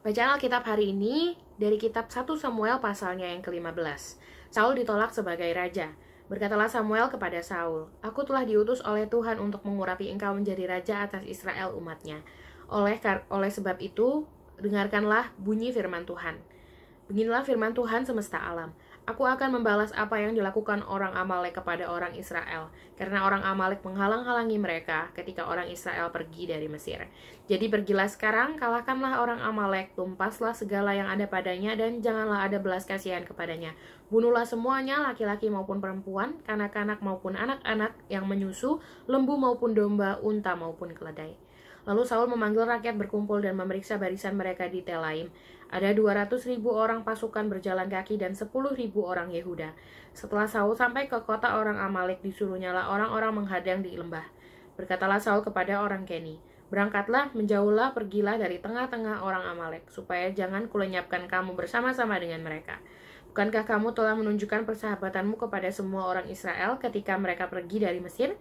Bacaan Alkitab hari ini dari kitab 1 Samuel pasalnya yang ke-15. Saul ditolak sebagai raja. Berkatalah Samuel kepada Saul, "Aku telah diutus oleh Tuhan untuk mengurapi engkau menjadi raja atas Israel umatnya. Oleh sebab itu, dengarkanlah bunyi firman Tuhan. Beginilah firman Tuhan semesta alam. Aku akan membalas apa yang dilakukan orang Amalek kepada orang Israel, karena orang Amalek menghalang-halangi mereka ketika orang Israel pergi dari Mesir. Jadi pergilah sekarang, kalahkanlah orang Amalek, tumpaslah segala yang ada padanya, dan janganlah ada belas kasihan kepadanya. Bunuhlah semuanya, laki-laki maupun perempuan, kanak-kanak maupun anak-anak yang menyusu, lembu maupun domba, unta maupun keledai." Lalu Saul memanggil rakyat berkumpul dan memeriksa barisan mereka di Telaim. Ada 200.000 orang pasukan berjalan kaki dan 10.000 orang Yehuda. Setelah Saul sampai ke kota orang Amalek, disuruhnyalah orang-orang menghadang di lembah. Berkatalah Saul kepada orang Keni, "Berangkatlah, menjauhlah, pergilah dari tengah-tengah orang Amalek, supaya jangan kulenyapkan kamu bersama-sama dengan mereka. Bukankah kamu telah menunjukkan persahabatanmu kepada semua orang Israel ketika mereka pergi dari Mesir?"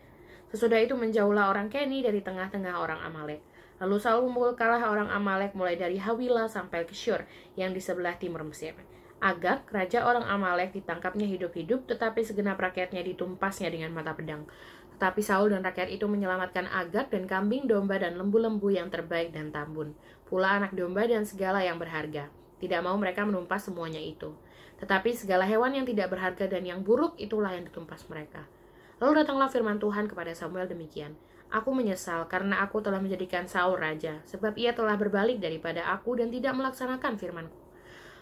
Sesudah itu menjauhlah orang Keni dari tengah-tengah orang Amalek. Lalu Saul memukul kalah orang Amalek mulai dari Hawila sampai ke Syur yang di sebelah timur Mesir. Agag, raja orang Amalek, ditangkapnya hidup-hidup, tetapi segenap rakyatnya ditumpasnya dengan mata pedang. Tetapi Saul dan rakyat itu menyelamatkan Agag dan kambing, domba, dan lembu-lembu yang terbaik dan tambun, pula anak domba dan segala yang berharga. Tidak mau mereka menumpas semuanya itu. Tetapi segala hewan yang tidak berharga dan yang buruk itulah yang ditumpas mereka. Lalu datanglah firman Tuhan kepada Samuel demikian, "Aku menyesal karena aku telah menjadikan Saul raja, sebab ia telah berbalik daripada aku dan tidak melaksanakan firman-Ku."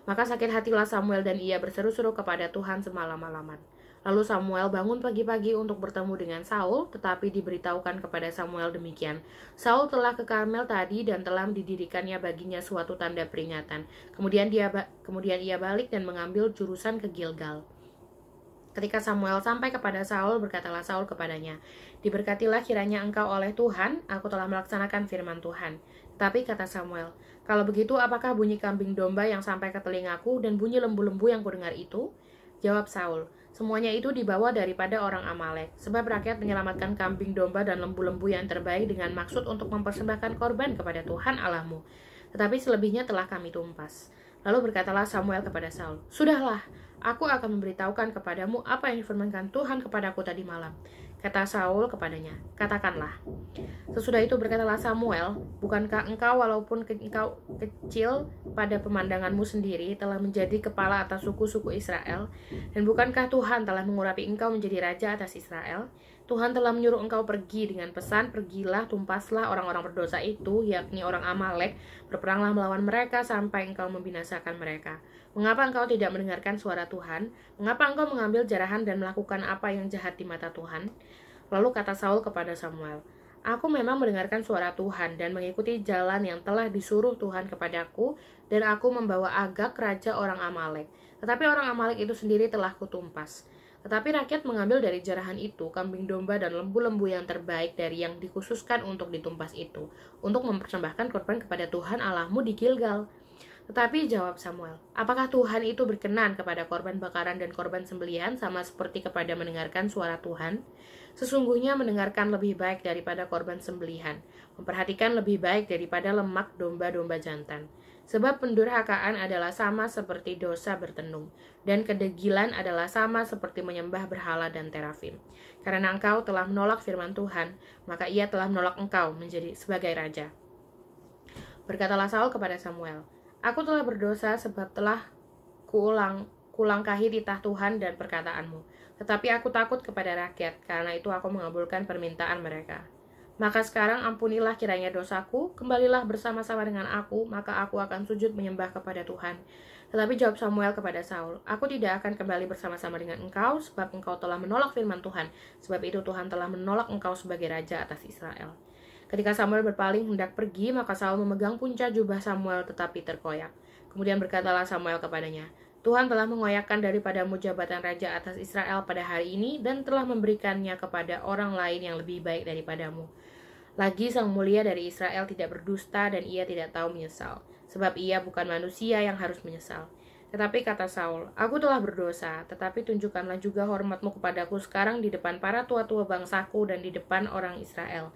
Maka sakit hatilah Samuel dan ia berseru-seru kepada Tuhan semalam-malaman. Lalu Samuel bangun pagi-pagi untuk bertemu dengan Saul, tetapi diberitahukan kepada Samuel demikian, "Saul telah ke Karmel tadi dan telah didirikannya baginya suatu tanda peringatan. Kemudian ia balik dan mengambil jurusan ke Gilgal." Ketika Samuel sampai kepada Saul, berkatalah Saul kepadanya, "Diberkatilah kiranya engkau oleh Tuhan, aku telah melaksanakan firman Tuhan." Tapi kata Samuel, "Kalau begitu, apakah bunyi kambing domba yang sampai ke telingaku dan bunyi lembu-lembu yang kudengar itu?" Jawab Saul, "Semuanya itu dibawa daripada orang Amalek, sebab rakyat menyelamatkan kambing domba dan lembu-lembu yang terbaik dengan maksud untuk mempersembahkan korban kepada Tuhan Allahmu. Tetapi selebihnya telah kami tumpas." Lalu berkatalah Samuel kepada Saul, "Sudahlah, aku akan memberitahukan kepadamu apa yang difirmankan Tuhan kepadaku tadi malam." Kata Saul kepadanya, "Katakanlah." Sesudah itu berkatalah Samuel, "Bukankah engkau walaupun engkau kecil pada pemandanganmu sendiri telah menjadi kepala atas suku-suku Israel? Dan bukankah Tuhan telah mengurapi engkau menjadi raja atas Israel? Tuhan telah menyuruh engkau pergi dengan pesan, pergilah, tumpaslah orang-orang berdosa itu, yakni orang Amalek, berperanglah melawan mereka sampai engkau membinasakan mereka. Mengapa engkau tidak mendengarkan suara Tuhan? Mengapa engkau mengambil jarahan dan melakukan apa yang jahat di mata Tuhan?" Lalu kata Saul kepada Samuel, "Aku memang mendengarkan suara Tuhan dan mengikuti jalan yang telah disuruh Tuhan kepadaku, dan aku membawa Agag raja orang Amalek. Tetapi orang Amalek itu sendiri telah kutumpas. Tetapi rakyat mengambil dari jarahan itu kambing domba dan lembu-lembu yang terbaik dari yang dikhususkan untuk ditumpas itu, untuk mempersembahkan korban kepada Tuhan Allahmu di Gilgal." Tetapi jawab Samuel, "Apakah Tuhan itu berkenan kepada korban bakaran dan korban sembelihan sama seperti kepada mendengarkan suara Tuhan? Sesungguhnya mendengarkan lebih baik daripada korban sembelihan, memperhatikan lebih baik daripada lemak domba-domba jantan. Sebab pendurhakaan adalah sama seperti dosa bertenung, dan kedegilan adalah sama seperti menyembah berhala dan terafim. Karena engkau telah menolak firman Tuhan, maka ia telah menolak engkau menjadi sebagai raja." Berkatalah Saul kepada Samuel, "Aku telah berdosa sebab telah kulangkahi titah Tuhan dan perkataanmu. Tetapi aku takut kepada rakyat, karena itu aku mengabulkan permintaan mereka. Maka sekarang ampunilah kiranya dosaku, kembalilah bersama-sama dengan aku, maka aku akan sujud menyembah kepada Tuhan." Tetapi jawab Samuel kepada Saul, "Aku tidak akan kembali bersama-sama dengan engkau, sebab engkau telah menolak firman Tuhan. Sebab itu Tuhan telah menolak engkau sebagai raja atas Israel." Ketika Samuel berpaling hendak pergi, maka Saul memegang punca jubah Samuel tetapi terkoyak. Kemudian berkatalah Samuel kepadanya, "Tuhan telah mengoyakkan daripadamu jabatan raja atas Israel pada hari ini dan telah memberikannya kepada orang lain yang lebih baik daripadamu. Lagi sang mulia dari Israel tidak berdusta dan ia tidak tahu menyesal, sebab ia bukan manusia yang harus menyesal." Tetapi kata Saul, "Aku telah berdosa, tetapi tunjukkanlah juga hormatmu kepadaku sekarang di depan para tua-tua bangsaku dan di depan orang Israel."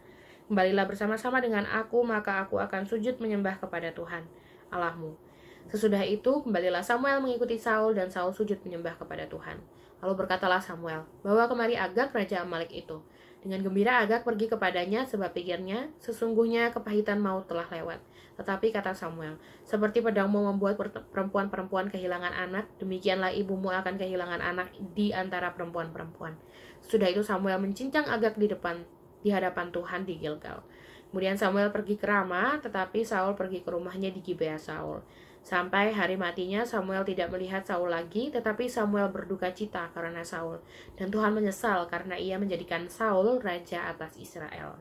Kembalilah bersama-sama dengan aku, maka aku akan sujud menyembah kepada Tuhan, Allahmu. Sesudah itu, kembalilah Samuel mengikuti Saul, dan Saul sujud menyembah kepada Tuhan. Lalu berkatalah Samuel, "Bawa kemari Agag, raja Amalek itu." Dengan gembira Agag pergi kepadanya, sebab pikirnya, sesungguhnya kepahitan maut telah lewat. Tetapi kata Samuel, "Seperti pedangmu membuat perempuan-perempuan kehilangan anak, demikianlah ibumu akan kehilangan anak di antara perempuan-perempuan." Sudah itu Samuel mencincang Agag di hadapan Tuhan di Gilgal. Kemudian Samuel pergi ke Rama, tetapi Saul pergi ke rumahnya di Gibea Saul. Sampai hari matinya Samuel tidak melihat Saul lagi, tetapi Samuel berduka cita karena Saul. Dan Tuhan menyesal karena ia menjadikan Saul raja atas Israel.